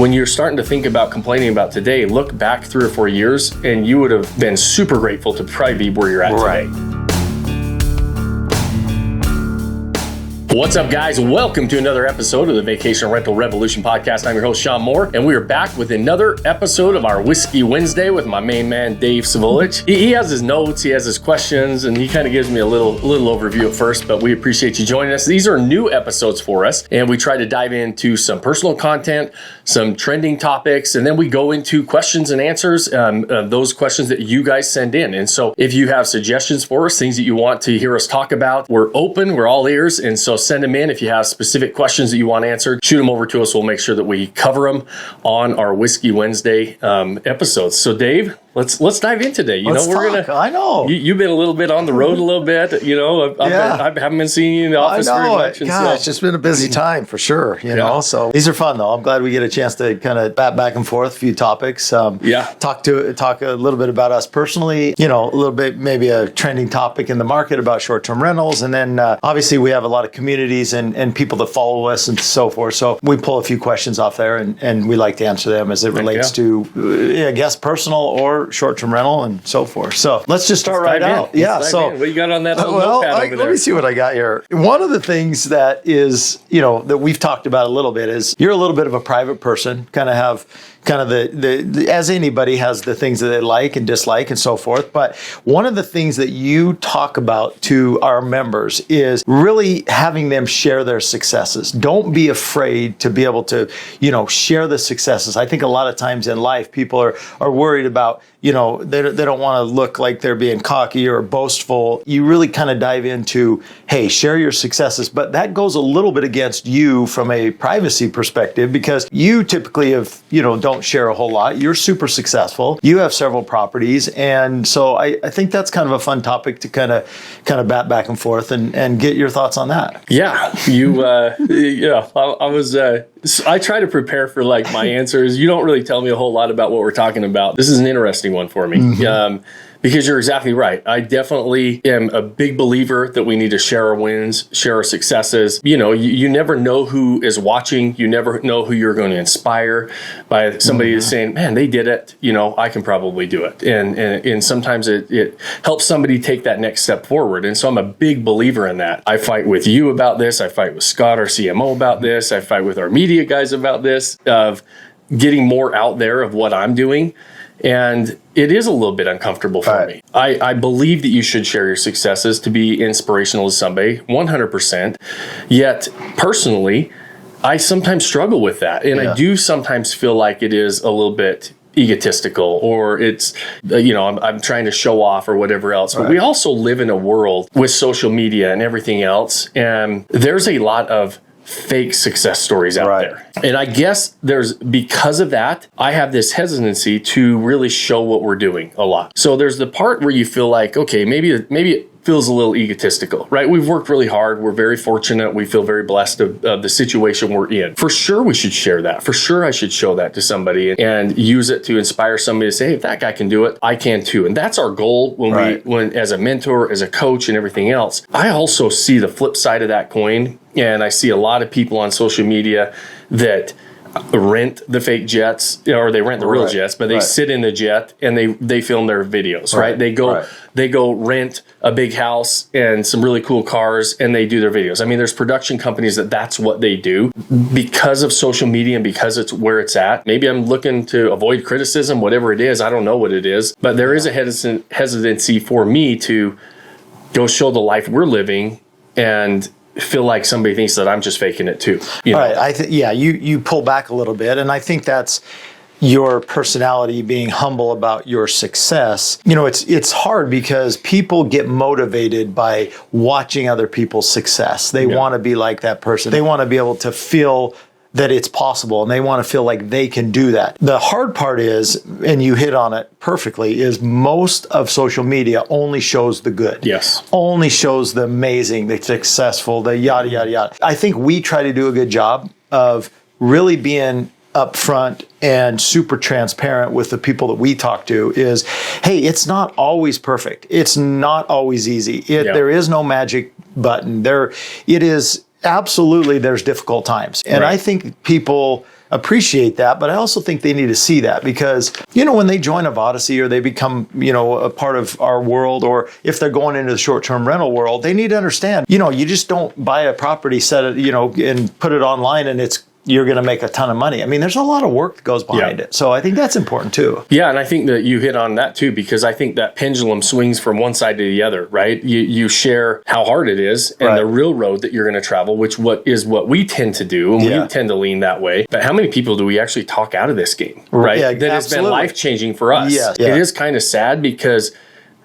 when you're starting to think about complaining about today, look back 3 or 4 years and you would have been super grateful to probably be where you're at today. What's up, guys? Welcome to another episode of the Vacation Rental Revolution podcast. I'm your host, Shawn Moore, and we are back with another episode of our Whisky Wednesday with my main man, Dave Sivulich. He has his notes, he has his questions, and he kind of gives me a little overview at first, but we appreciate you joining us. These are new episodes for us, and we try to dive into some personal content, some trending topics, and then we go into questions and answers, those questions that you guys send in. And so if you have suggestions for us, things that you want to hear us talk about, we're open, we're all ears, and so send them in. If you have specific questions that you want answered, shoot them over to us. We'll make sure that we cover them on our Whisky Wednesday episodes. So Dave, let's dive in today. I know. You've been a little bit on the road a little bit. I haven't been seeing you in the office very much. It's just been a busy time for sure. You know, so these are fun though. I'm glad we get a chance to kind of bat back and forth a few topics. Talk a little bit about us personally. You know, a little bit maybe a trending topic in the market about short-term rentals, and then obviously we have a lot of communities and people that follow us and so forth. So we pull a few questions off there, and we like to answer them as it relates to, I guess, personal or short-term rental and so forth. So let's just start right out. What you got on that notepad over there? Let me see what I got here. One of the things that is, that we've talked about a little bit is you're a little bit of a private person, kind of the as anybody has the things that they like and dislike and so forth. But one of the things that you talk about to our members is really having them share their successes. Don't be afraid to be able to, share the successes. I think a lot of times in life, people are worried about, they don't want to look like they're being cocky or boastful. You really kind of dive into, hey, share your successes. But that goes a little bit against you from a privacy perspective, because you typically don't share a whole lot. You're super successful. You have several properties. And so I think that's kind of a fun topic to kind of bat back and forth and get your thoughts on that. Yeah. I try to prepare for my answers. You don't really tell me a whole lot about what we're talking about. This is an interesting one for me. Mm-hmm. Because you're exactly right. I definitely am a big believer that we need to share our wins, share our successes. You never know who is watching. You never know who you're going to inspire by somebody who's saying, man, they did it. I can probably do it. And sometimes it helps somebody take that next step forward. And so I'm a big believer in that. I fight with you about this. I fight with Scott, our CMO, about this. I fight with our media guys about this, of getting more out there of what I'm doing. And it is a little bit uncomfortable for me. I believe that you should share your successes to be inspirational to somebody, 100%. Yet, personally, I sometimes struggle with that. And I do sometimes feel like it is a little bit egotistical, or it's, I'm trying to show off or whatever else. But we also live in a world with social media and everything else. And there's a lot of fake success stories out there. And I guess because of that, I have this hesitancy to really show what we're doing a lot. So there's the part where you feel like, okay, maybe it feels a little egotistical, right? We've worked really hard. We're very fortunate. We feel very blessed of the situation we're in. For sure, we should share that. For sure, I should show that to somebody and use it to inspire somebody to say, hey, if that guy can do it, I can too. And that's our goal when as a mentor, as a coach and everything else. I also see the flip side of that coin. And I see a lot of people on social media that rent the fake jets, or they rent the real jets, but they sit in the jet and they film their videos, right? They go rent a big house and some really cool cars and they do their videos. I mean, there's production companies that's what they do because of social media and because it's where it's at. Maybe I'm looking to avoid criticism, whatever it is. I don't know what it is, but there is a hesitancy for me to go show the life we're living and feel like somebody thinks that I'm just faking it too. All right. You pull back a little bit, and I think that's your personality, being humble about your success. It's hard because people get motivated by watching other people's success. They want to be like that person. They want to be able to feel that it's possible, and they want to feel like they can do that. The hard part is, and you hit on it perfectly, is most of social media only shows the good. Yes. Only shows the amazing, the successful, the yada, yada, yada. I think we try to do a good job of really being upfront and super transparent with the people that we talk to. Is, hey, it's not always perfect. It's not always easy. There is no magic button. It is absolutely, there's difficult times. And I think people appreciate that, but I also think they need to see that because, when they join a Modesty or they become, a part of our world, or if they're going into the short-term rental world, they need to understand, you just don't buy a property, set it, and put it online and you're going to make a ton of money. I mean, there's a lot of work that goes behind it. So I think that's important too. Yeah, and I think that you hit on that too, because I think that pendulum swings from one side to the other, right? You share how hard it is and the real road that you're going to travel, which what we tend to do, and we tend to lean that way. But how many people do we actually talk out of this game, right? Yeah, that has been life-changing for us. Yeah. It is kind of sad because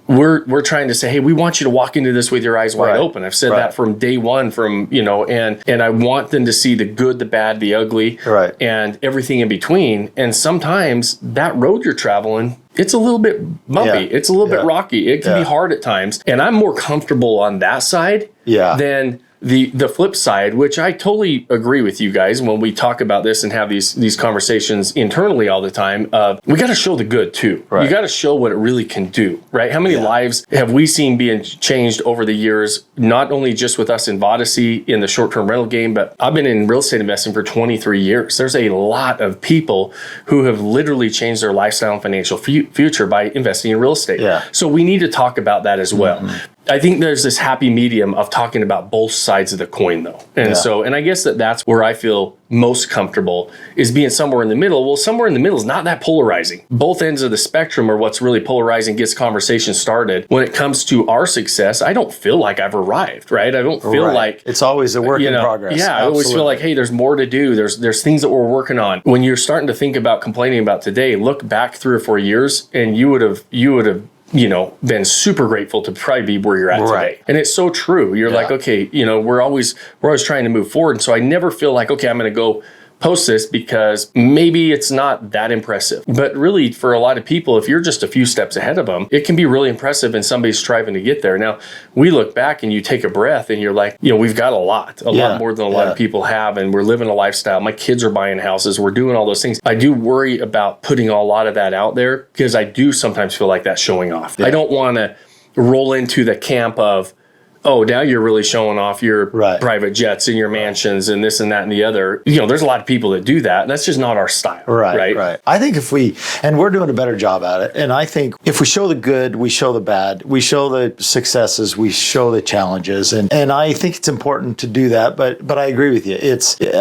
we're trying to say, hey, we want you to walk into this with your eyes wide open. I've said that from day one, and I want them to see the good, the bad, the ugly, and everything in between. And sometimes that road you're traveling, it's a little bit bumpy. It's a little bit rocky. It can be hard at times. And I'm more comfortable on that side than the flip side, which I totally agree with you guys when we talk about this and have these conversations internally all the time. We got to show the good too. You got to show what it really can do, right? How many lives have we seen being changed over the years, not only just with us in Modesty in the short-term rental game, but I've been in real estate investing for 23 years. There's a lot of people who have literally changed their lifestyle and financial future by investing in real estate. So we need to talk about that as well. I think there's this happy medium of talking about both sides of the coin, though. And I guess that's where I feel most comfortable is being somewhere in the middle. Well, somewhere in the middle is not that polarizing. Both ends of the spectrum are what's really polarizing, gets conversation started. When it comes to our success, I don't feel like I've arrived, right? I don't feel like... It's always a work in progress. Yeah, I always feel like, hey, there's more to do. There's things that we're working on. When you're starting to think about complaining about today, look back 3 or 4 years and you would have been super grateful to probably be where you're at today. And it's so true. You're like, okay, we're always trying to move forward. And so I never feel like, okay, I'm going to go post this because maybe it's not that impressive. But really, for a lot of people, if you're just a few steps ahead of them, it can be really impressive and somebody's striving to get there. Now, we look back and you take a breath and you're like, we've got a lot more than a lot of people have, and we're living a lifestyle. My kids are buying houses. We're doing all those things. I do worry about putting a lot of that out there because I do sometimes feel like that's showing off. I don't want to roll into the camp of, oh, now you're really showing off your private jets and your mansions and this and that and the other. There's a lot of people that do that. And that's just not our style. Right. I think and we're doing a better job at it. And I think if we show the good, we show the bad, we show the successes, we show the challenges. And I think it's important to do that. But I agree with you.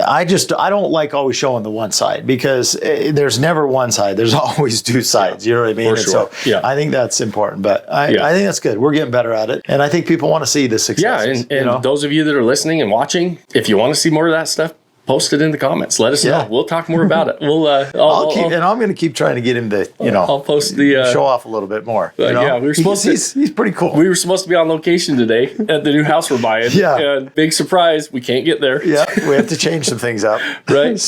I don't like always showing the one side because there's never one side. There's always two sides. You know what I mean? For sure. So I think that's important. But I think that's good. We're getting better at it. And I think people want to see the successes. Yeah, and those of you that are listening and watching, if you want to see more of that stuff, post it in the comments. Let us know. We'll talk more about it. We'll. I'm going to keep trying to get him to, I'll post the show off a little bit more. Yeah, we were supposed to. He's pretty cool. We were supposed to be on location today at the new house we're buying. And big surprise, we can't get there. Yeah, we have to change some things up. Right.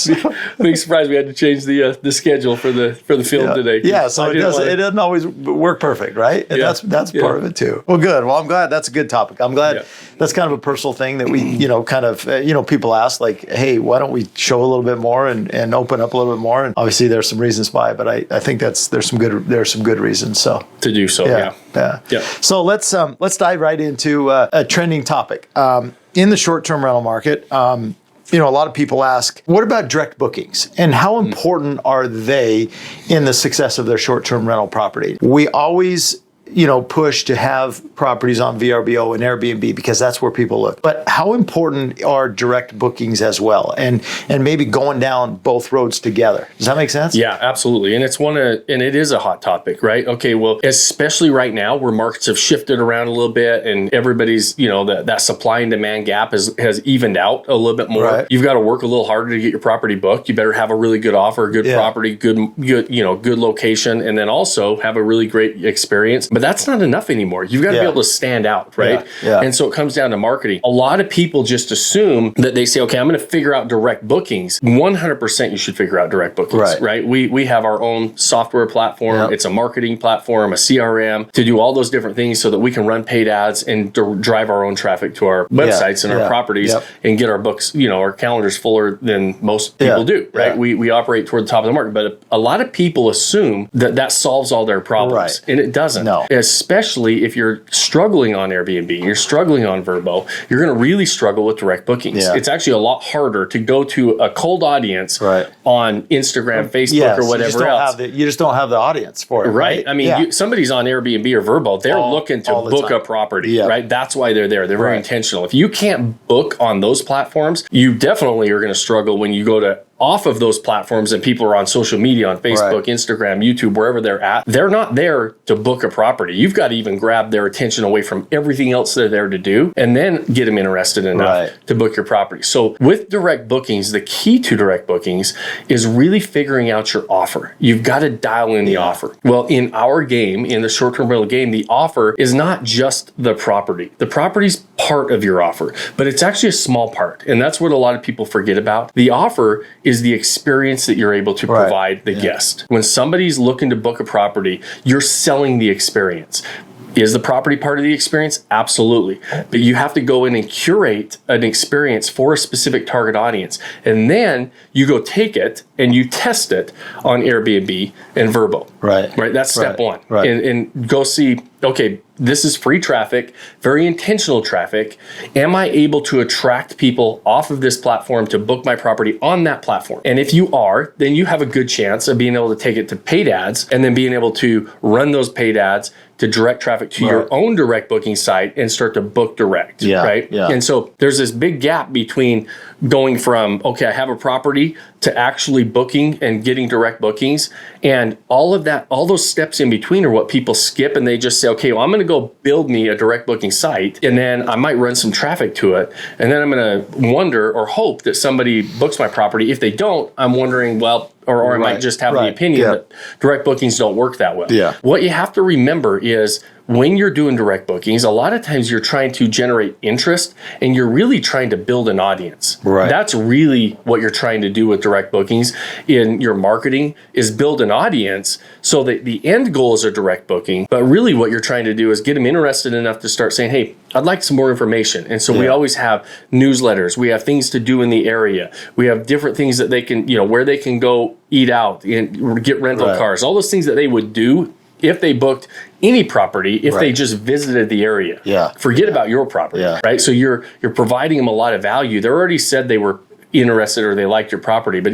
Big surprise, we had to change the schedule for the film today. Yeah, so it doesn't always work perfect, right? And that's part of it too. Well, good. Well, I'm glad that's a good topic. I'm glad that's kind of a personal thing that we, people ask like, hey, why don't we show a little bit more and open up a little bit more? And obviously there's some reasons why, but I think there's some good reasons. So to do so. Yeah. So let's dive right into a trending topic in the short-term rental market. A lot of people ask, what about direct bookings and how important are they in the success of their short-term rental property? We always push to have properties on VRBO and Airbnb because that's where people look. But how important are direct bookings as well? And maybe going down both roads together. Does that make sense? Yeah, absolutely. And it is a hot topic, right? Okay, well, especially right now where markets have shifted around a little bit and everybody's, that supply and demand gap has evened out a little bit more. Right. You've got to work a little harder to get your property booked. You better have a really good offer, good property, good location, and then also have a really great experience. But that's not enough anymore. You've got to be able to stand out, right? Yeah. And so it comes down to marketing. A lot of people just assume that they say, okay, I'm going to figure out direct bookings. 100% you should figure out direct bookings, right? We have our own software platform. Yep. It's a marketing platform, a CRM to do all those different things so that we can run paid ads and drive our own traffic to our websites and our properties and get our books, our calendars fuller than most people do, right? We operate toward the top of the market, but a lot of people assume that solves all their problems, and it doesn't. No. especially if you're struggling on Airbnb, you're struggling on Vrbo, you're going to really struggle with direct bookings. Yeah. It's actually a lot harder to go to a cold audience on Instagram, Facebook, or whatever else. You just don't have the audience for it. Right. I mean, somebody's on Airbnb or Vrbo, they're looking to book a property, right? That's why they're there. They're very intentional. If you can't book on those platforms, you definitely are going to struggle when you go to off of those platforms and people are on social media, on Facebook, Instagram, YouTube, wherever they're at. They're not there to book a property. You've got to even grab their attention away from everything else they're there to do and then get them interested enough to book your property. So with direct bookings, the key to direct bookings is really figuring out your offer. You've got to dial in the offer. Well, in our game, in the short-term rental game, the offer is not just the property. The property's part of your offer, but it's actually a small part. And that's what a lot of people forget about. The offer is the experience that you're able to provide the guest. When somebody's looking to book a property, you're selling the experience. Is the property part of the experience? Absolutely. But you have to go in and curate an experience for a specific target audience. And then you go take it and you test it on Airbnb and Vrbo. Right. That's step one. And go see, okay, this is free traffic, very intentional traffic. Am I able to attract people off of this platform to book my property on that platform? And if you are, then you have a good chance of being able to take it to paid ads and then being able to run those paid ads to direct traffic to your own direct booking site and start to book direct, right? And so there's this big gap between going from, okay, I have a property to actually booking and getting direct bookings. And all of that, all those steps in between are what people skip and they just say, okay, well, I'm going to go build me a direct booking site and then I might run some traffic to it. And then I'm going to wonder or hope that somebody books my property. If they don't, I'm wondering, well, or I might just have the opinion that direct bookings don't work that well. What you have to remember is when you're doing direct bookings, a lot of times you're trying to generate interest and you're really trying to build an audience. That's really what you're trying to do with direct bookings in your marketing is build an audience so that the end goal is a direct booking. But really what you're trying to do is get them interested enough to start saying, hey, I'd like some more information. And so we always have newsletters. We have things to do in the area. We have different things that they can, where they can go eat out and get rental cars, all those things that they would do if they booked any property, if they just visited the area. Forget about your property, right? So you're providing them a lot of value. They already said they were interested or they liked your property, but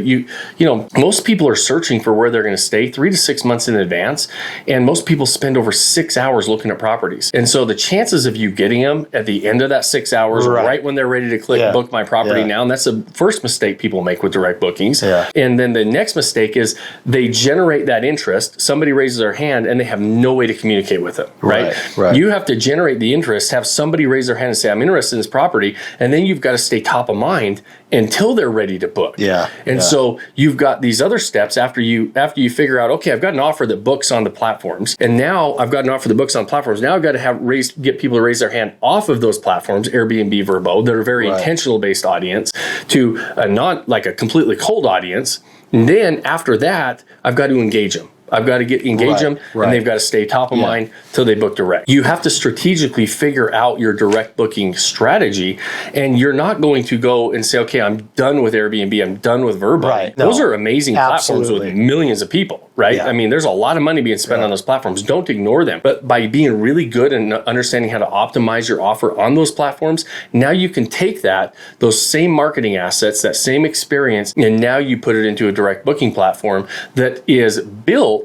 most people are searching for where they're going to stay 3 to 6 months in advance, and most people spend over 6 hours looking at properties. And so the chances of you getting them at the end of that 6 hours, right when they're ready to click book my property now, and that's the first mistake people make with direct bookings. And then the next mistake is they generate that interest, somebody raises their hand, and they have no way to communicate with them, right? You have to generate the interest, have somebody raise their hand and say, I'm interested in this property, and then you've got to stay top of mind until they're ready to book. So you've got these other steps after you figure out, okay, I've got an offer that books on the platforms, and now I've got an offer that books on platforms. Now I've got to get people to raise their hand off of those platforms, Airbnb, Vrbo, that are very intentional based audience to a not like a completely cold audience. And then after that, I've got to engage them. I've got to engage them, and they've got to stay top of mind till they book direct. You have to strategically figure out your direct booking strategy, and you're not going to go and say, okay, I'm done with Airbnb, I'm done with Vrbo. Those are amazing platforms with millions of people, right? I mean, there's a lot of money being spent on those platforms. Don't ignore them. But by being really good and understanding how to optimize your offer on those platforms, now you can take those same marketing assets, that same experience, and now you put it into a direct booking platform that is built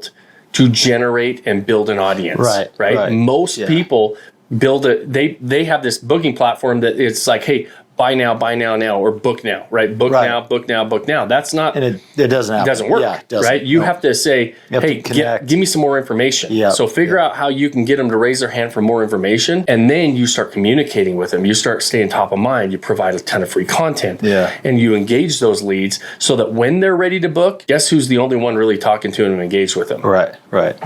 to generate and build an audience, right? Most people build they have this booking platform that it's like, hey, buy now, or book now, right? Book now, book now, book now. That's not, and it doesn't happen. It doesn't work, right? You have to say, hey, give me some more information. So figure out how you can get them to raise their hand for more information, and then you start communicating with them. You start staying top of mind. You provide a ton of free content, and you engage those leads so that when they're ready to book, guess who's the only one really talking to them and engaged with them? Right.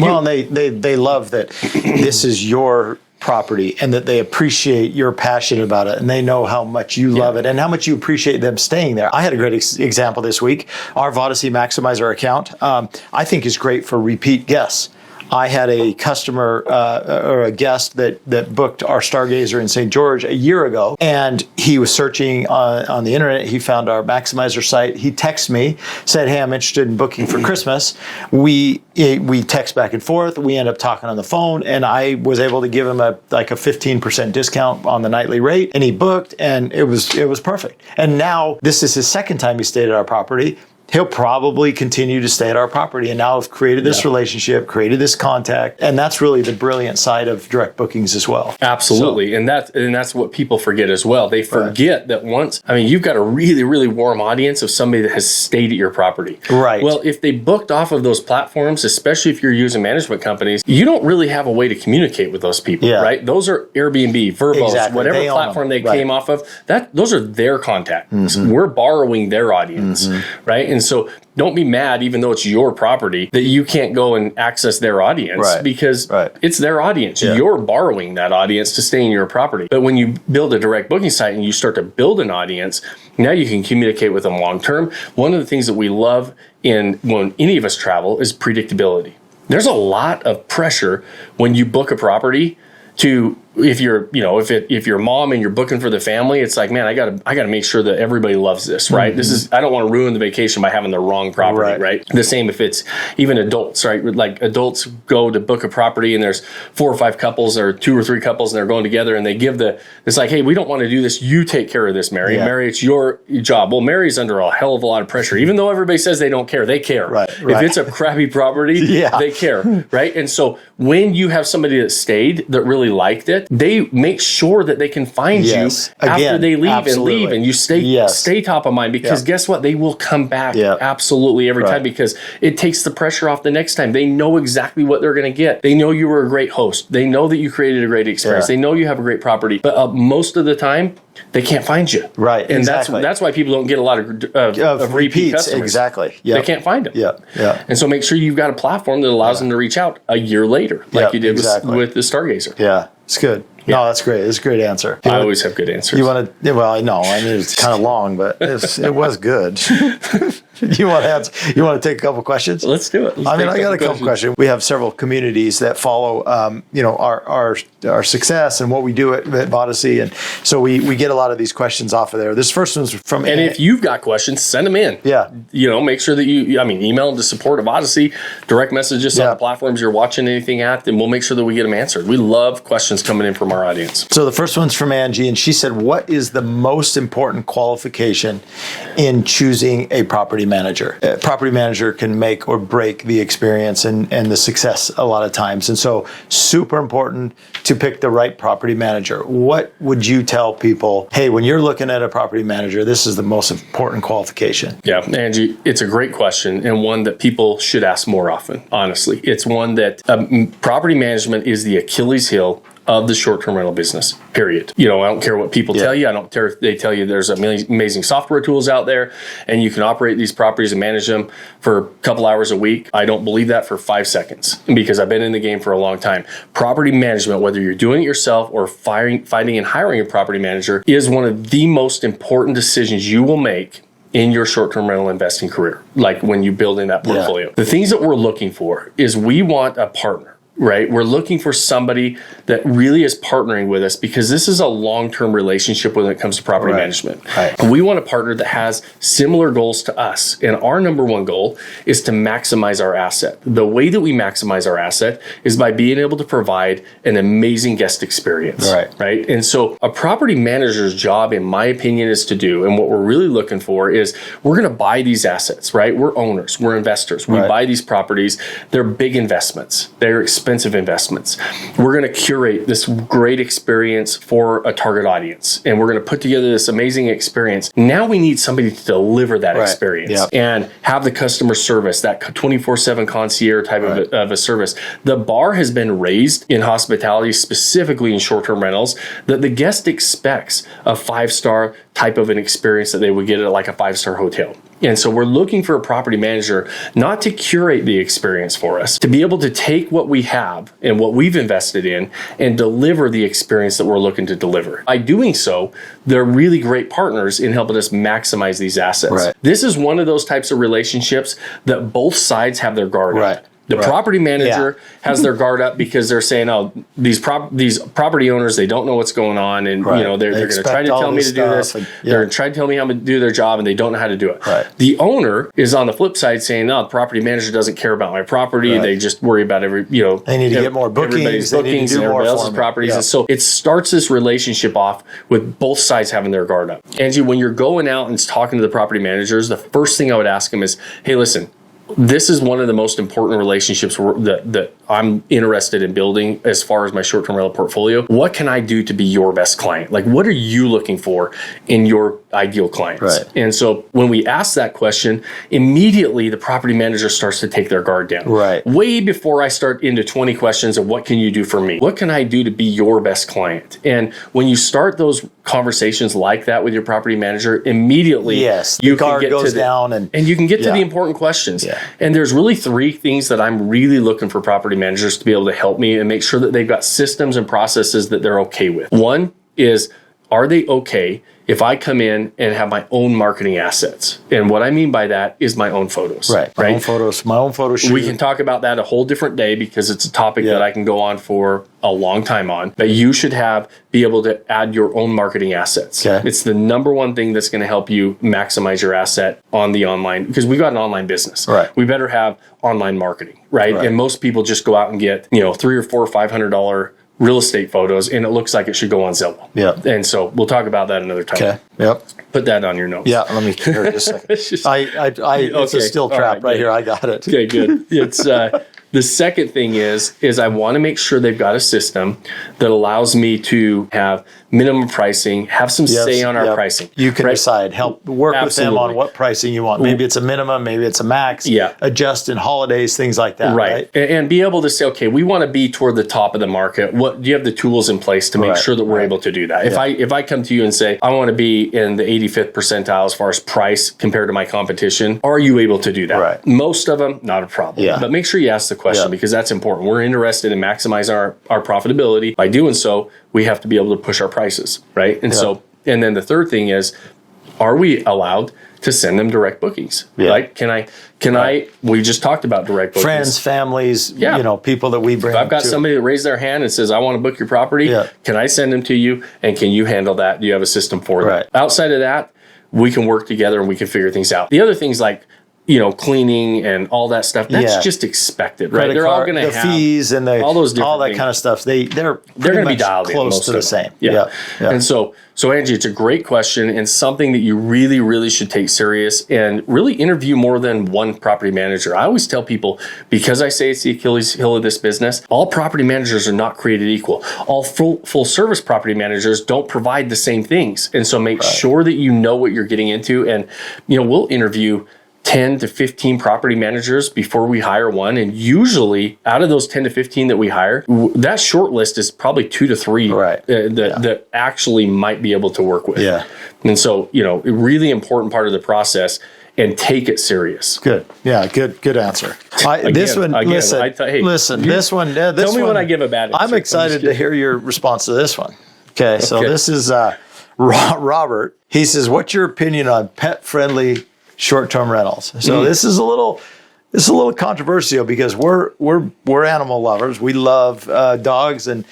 Well, and they love that this is your property and that they appreciate you're passionate about it and they know how much you love it and how much you appreciate them staying there. I had a great example this week. Our Modesty Maximizer account, I think is great for repeat guests. I had a customer or a guest that booked our Stargazer in St. George a year ago, and he was searching on the internet. He found our Maximizer site. He texted me, said, "Hey, I'm interested in booking for Christmas." We text back and forth. We end up talking on the phone, and I was able to give him a 15% discount on the nightly rate, and he booked, and it was perfect. And now this is his second time he stayed at our property. He'll probably continue to stay at our property, and now have created this relationship, created this contact, and that's really the brilliant side of direct bookings as well. Absolutely, so, and that's what people forget as well. They forget that you've got a really, really warm audience of somebody that has stayed at your property. Right. Well, if they booked off of those platforms, especially if you're using management companies, you don't really have a way to communicate with those people, right? Those are Airbnb, Vrbo, whatever platform they came off of. Those are their contacts. Mm-hmm. We're borrowing their audience, right? And so don't be mad, even though it's your property, that you can't go and access their audience because it's their audience. Yeah. You're borrowing that audience to stay in your property. But when you build a direct booking site and you start to build an audience, now you can communicate with them long term. One of the things that we love when any of us travel is predictability. There's a lot of pressure when you book a property to, if you're mom and you're booking for the family, it's like, man, I gotta make sure that everybody loves this, right? I don't want to ruin the vacation by having the wrong property, right? The same if it's even adults, right? Like adults go to book a property and there's 4 or 5 couples or 2 or 3 couples and they're going together and they give it's like, hey, we don't want to do this. You take care of this, Mary. Yeah. Mary, it's your job. Well, Mary's under a hell of a lot of pressure. Even though everybody says they don't care, they care. Right. If it's a crappy property, they care, right? And so when you have somebody that stayed that really liked it, they make sure that they can find you after they leave and you stay top of mind because guess what? They will come back absolutely every time because it takes the pressure off the next time. They know exactly what they're going to get. They know you were a great host. They know that you created a great experience. They know you have a great property, but most of the time they can't find you. Right. And that's why people don't get a lot of repeat customers. Exactly. They can't find them. Yeah. And so make sure you've got a platform that allows them to reach out a year later, like you did with the Stargazer. Yeah. It's good. Yeah. No, that's great. It's a great answer. I always have good answers. You want to? Well, I know. I mean, it's kind of long, but it was good. You want to take a couple questions? Let's do it. I got a couple questions. We have several communities that follow, our success and what we do at Modesty, and so we get a lot of these questions off of there. This first one's from. And if you've got questions, send them in. Yeah. Make sure that email them to support of Odyssey, direct message us on the platforms you're watching anything at, and we'll make sure that we get them answered. We love questions coming in from our audience. So the first one's from Angie, and she said, "What is the most important qualification in choosing a property manager? A property manager can make or break the experience and the success a lot of times, and so super important to pick the right property manager. What would you tell people? Hey, when you're looking at a property manager, this is the most important qualification." Yeah, Angie, it's a great question and one that people should ask more often. Honestly, it's one that property management is the Achilles heel of the short-term rental business, period. I don't care what people tell you. I don't care if they tell you there's amazing software tools out there and you can operate these properties and manage them for a couple hours a week. I don't believe that for 5 seconds because I've been in the game for a long time. Property management, whether you're doing it yourself or finding and hiring a property manager, is one of the most important decisions you will make in your short-term rental investing career, like when you build in that portfolio. The things that we're looking for is we want a partner. Right? We're looking for somebody that really is partnering with us because this is a long-term relationship when it comes to property management. Right. And we want a partner that has similar goals to us. And our number one goal is to maximize our asset. The way that we maximize our asset is by being able to provide an amazing guest experience. Right? And so a property manager's job, in my opinion, is to do, and what we're really looking for is we're going to buy these assets, right? We're owners. We're investors. We buy these properties. They're big investments. They're expensive investments. We're going to curate this great experience for a target audience, and we're going to put together this amazing experience. Now we need somebody to deliver that experience and have the customer service, that 24/7 concierge type of a service. The bar has been raised in hospitality, specifically in short-term rentals, that the guest expects a 5-star type of an experience that they would get at like a 5-star hotel. And so we're looking for a property manager not to curate the experience for us, to be able to take what we have and what we've invested in and deliver the experience that we're looking to deliver. By doing so, they're really great partners in helping us maximize these assets. This is one of those types of relationships that both sides have their guard up. The property manager has their guard up because they're saying, "Oh, these property owners, they don't know what's going on, and they're going to try to tell me to do this. They're going to try to tell me how to do their job, and they don't know how to do it." Right. The owner is on the flip side saying, "No, the property manager doesn't care about my property. Right. They just worry about they need to get more bookings. Everybody's They need to bookings do and more everybody for else's me." properties." Yeah. And so it starts this relationship off with both sides having their guard up. Angie, when you're going out and talking to the property managers, the first thing I would ask them is, "Hey, listen, this is one of the most important relationships that I'm interested in building as far as my short-term rental portfolio. What can I do to be your best client? Like, what are you looking for in your ideal clients?" Right. And so when we ask that question, immediately the property manager starts to take their guard down. Right. Way before I start into 20 questions of what can you do for me? What can I do to be your best client? And when you start those conversations like that with your property manager, immediately the guard goes down and you can get to the important questions. Yeah. And there's really three things that I'm really looking for property managers to be able to help me and make sure that they've got systems and processes that they're okay with. One is, are they okay if I come in and have my own marketing assets? And what I mean by that is my own photos. My own photos, my own photo shoot. We can talk about that a whole different day because it's a topic that I can go on for a long time on. But you should be able to add your own marketing assets. Okay. It's the number one thing that's going to help you maximize your asset on the online, because we've got an online business. Right. We better have online marketing, right? And most people just go out and get, $300 or $400 or $500 real estate photos, and it looks like it should go on Zillow. Yeah. And so we'll talk about that another time. Okay. Yep. Put that on your notes. Yeah. Let me hear it a second. It's a still trap right here. I got it. Okay, good. It's the second thing is I want to make sure they've got a system that allows me to have minimum pricing, have some say on our pricing. You can decide, work with them on what pricing you want. Maybe it's a minimum, maybe it's a max. Yeah. Adjust in holidays, things like that. Right. And be able to say, okay, we want to be toward the top of the market. What do you have the tools in place to make sure that we're able to do that? If I come to you and say, I want to be in the 85th percentile as far as price compared to my competition, are you able to do that? Right. Most of them, not a problem. Yeah. But make sure you ask the question because that's important. We're interested in maximizing our profitability. By doing so, we have to be able to push our prices, right? And and then the third thing is, are we allowed to send them direct bookings? Yeah. Like, can I, we just talked about direct bookings. Friends, families, people that we bring. If I've got somebody that raised their hand and says, I want to book your property, can I send them to you? And can you handle that? Do you have a system for that? Outside of that, we can work together and we can figure things out. The other things like, cleaning and all that stuff, that's just expected, right? They're all going to have fees and all those different all that things. Kind of stuff. They're going to be dialed close to the same. Yeah. And so Angie, it's a great question and something that you really, really should take serious and really interview more than one property manager. I always tell people, because I say it's the Achilles heel of this business, all property managers are not created equal. All full service property managers don't provide the same things. And so make sure that you know what you're getting into. And, we'll interview 10 to 15 property managers before we hire one. And usually out of those 10 to 15 that we hire, that short list is probably 2 to 3 that actually might be able to work with. Yeah. And so, a really important part of the process, and take it serious. Good. Yeah, good answer. This one, tell me when I give a bad answer. I'm excited to hear your response to this one. Okay, so this is Robert. He says, what's your opinion on pet-friendly short-term rentals? So this is a little controversial because we're animal lovers. We love dogs and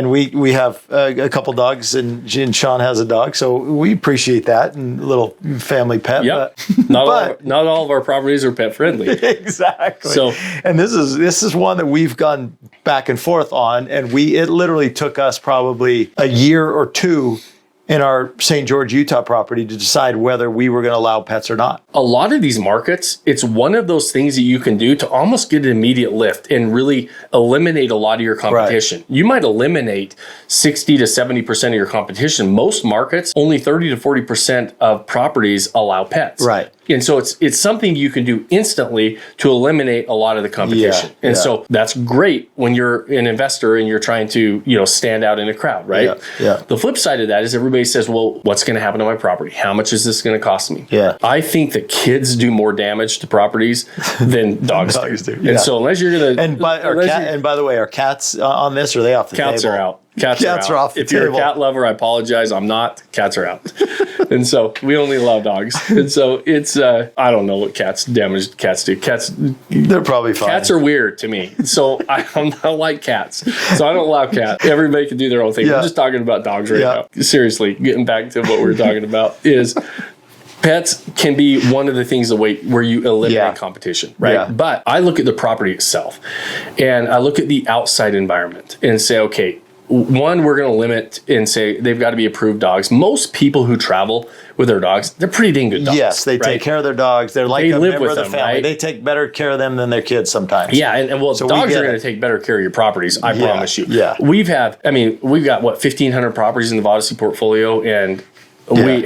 we have a couple dogs and Shawn has a dog, so we appreciate that and a little family pet. Yep. Not all of our properties are pet friendly. Exactly. So, and this is one that we've gone back and forth on, and it literally took us probably a year or two in our St. George, Utah property to decide whether we were going to allow pets or not. A lot of these markets, it's one of those things that you can do to almost get an immediate lift and really eliminate a lot of your competition. You might eliminate 60 to 70% of your competition. Most markets, only 30 to 40% of properties allow pets. Right. And so it's something you can do instantly to eliminate a lot of the competition. So that's great when you're an investor and you're trying to, stand out in a crowd, right? Yeah. The flip side of that is everybody says, well, what's going to happen to my property? How much is this going to cost me? Yeah. I think that kids do more damage to properties than dogs do. Yeah. And so unless you're going to... And by the way, are cats on this, or are they off the table? Cats are out. Cats are off the table. If you're a cat lover, I apologize. I'm not. Cats are out. And so we only allow dogs. And so it's, I don't know what damaged cats do. They're probably fine. Cats are weird to me. So I don't like cats. So I don't allow cats. Everybody can do their own thing. We're just talking about dogs right now. Seriously, getting back to what we're talking about is pets can be one of the things where you eliminate competition, right? Yeah. But I look at the property itself, and I look at the outside environment and say, okay, one, we're going to limit and say they've got to be approved dogs. Most people who travel with their dogs, they're pretty dang good dogs. Yes, they take care of their dogs. They're like a member of the family. Right? They take better care of them than their kids sometimes. Yeah, and dogs are going to take better care of your properties, I promise you. Yeah. We've got, 1,500 properties in the modesty portfolio, and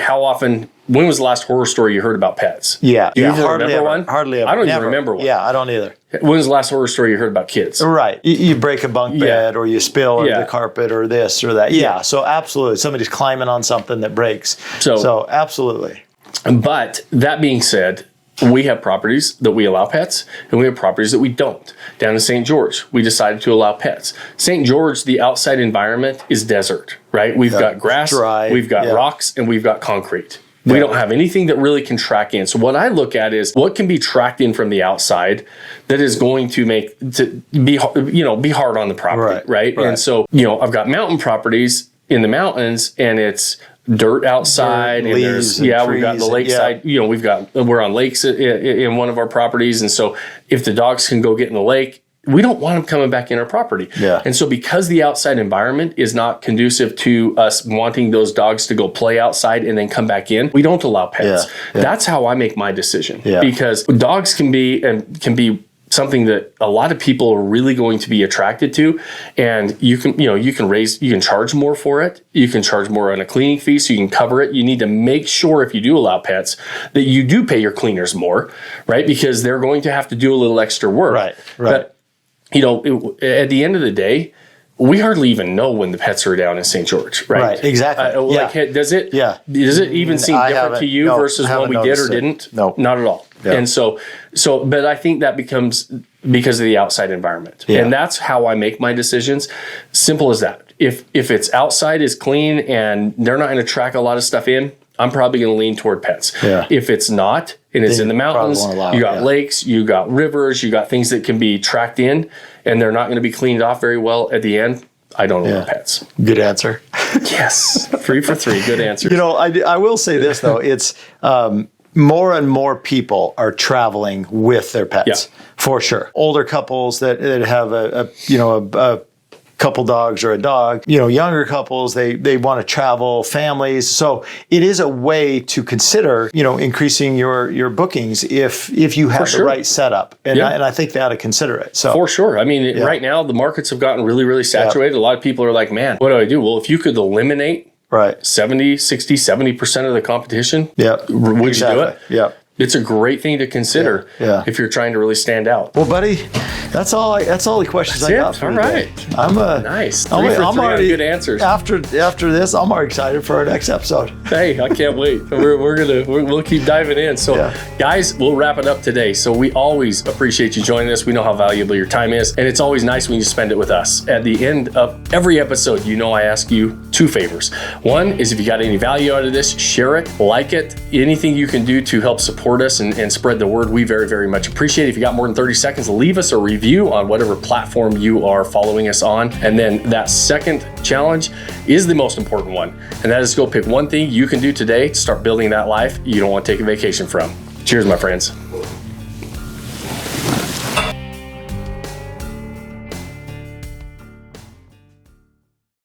how often... When was the last horror story you heard about pets? Yeah. Do you even remember one? Hardly ever. I don't even remember one. Yeah, I don't either. When was the last horror story you heard about kids? Right. You break a bunk bed or you spill the carpet or this or that. Yeah. So absolutely. Somebody's climbing on something that breaks. So absolutely. But that being said, we have properties that we allow pets, and we have properties that we don't. Down in St. George, we decided to allow pets. St. George, the outside environment is desert, right? We've got grass, dry, we've got rocks, and we've got concrete. We don't have anything that really can track in. So what I look at is what can be tracked in from the outside that is going to be hard on the property, right? And so, I've got mountain properties in the mountains, and it's dirt outside, and there's we've got the lakeside. We're on lakes in one of our properties, and so if the dogs can go get in the lake, we don't want them coming back in our property. Yeah. And so because the outside environment is not conducive to us wanting those dogs to go play outside and then come back in, we don't allow pets. Yeah. That's how I make my decision. Yeah. Because dogs can be something that a lot of people are really going to be attracted to, and you can charge more for it. You can charge more on a cleaning fee, so you can cover it. You need to make sure, if you do allow pets, that you do pay your cleaners more, right? Because they're going to have to do a little extra work. Right. But at the end of the day, we hardly even know when the pets are down in St. George, right? Right, exactly. Does it even seem different to you versus what we did or didn't? No. Not at all. Yeah. And so, but I think that becomes because of the outside environment. Yeah. And that's how I make my decisions. Simple as that. If it's outside is clean and they're not going to track a lot of stuff in, I'm probably going to lean toward pets. Yeah. If it's not, and it's in the mountains, you got lakes, you got rivers, you got things that can be tracked in, and they're not going to be cleaned off very well at the end, I don't allow pets. Good answer. Yes. 3 for 3. Good answer. I will say this, though. It's more and more people are traveling with their pets, for sure. Older couples that have a couple dogs or a dog, younger couples, they want to travel, families. So it is a way to consider, increasing your bookings if you have the right setup. And I think they ought to consider it. So for sure. Right now the markets have gotten really, really saturated. A lot of people are like, man, what do I do? Well, if you could eliminate 70, 60, 70% of the competition, would you do it? Yeah. It's a great thing to consider if you're trying to really stand out. Well, buddy, that's all the questions I got for today. I'm nice. 3 for 3 already good answers. After this, I'm already excited for our next episode. Hey, I can't wait. We'll keep diving in. So, guys, we'll wrap it up today. So we always appreciate you joining us. We know how valuable your time is, and it's always nice when you spend it with us. At the end of every episode, I ask you 2 favors. One is if you got any value out of this, share it, like it, anything you can do to help support us and spread the word. We very, very much appreciate it. If you got more than 30 seconds, leave us a review on whatever platform you are following us on. And then that second challenge is the most important one. And that is go pick one thing you can do today to start building that life you don't want to take a vacation from. Cheers, my friends.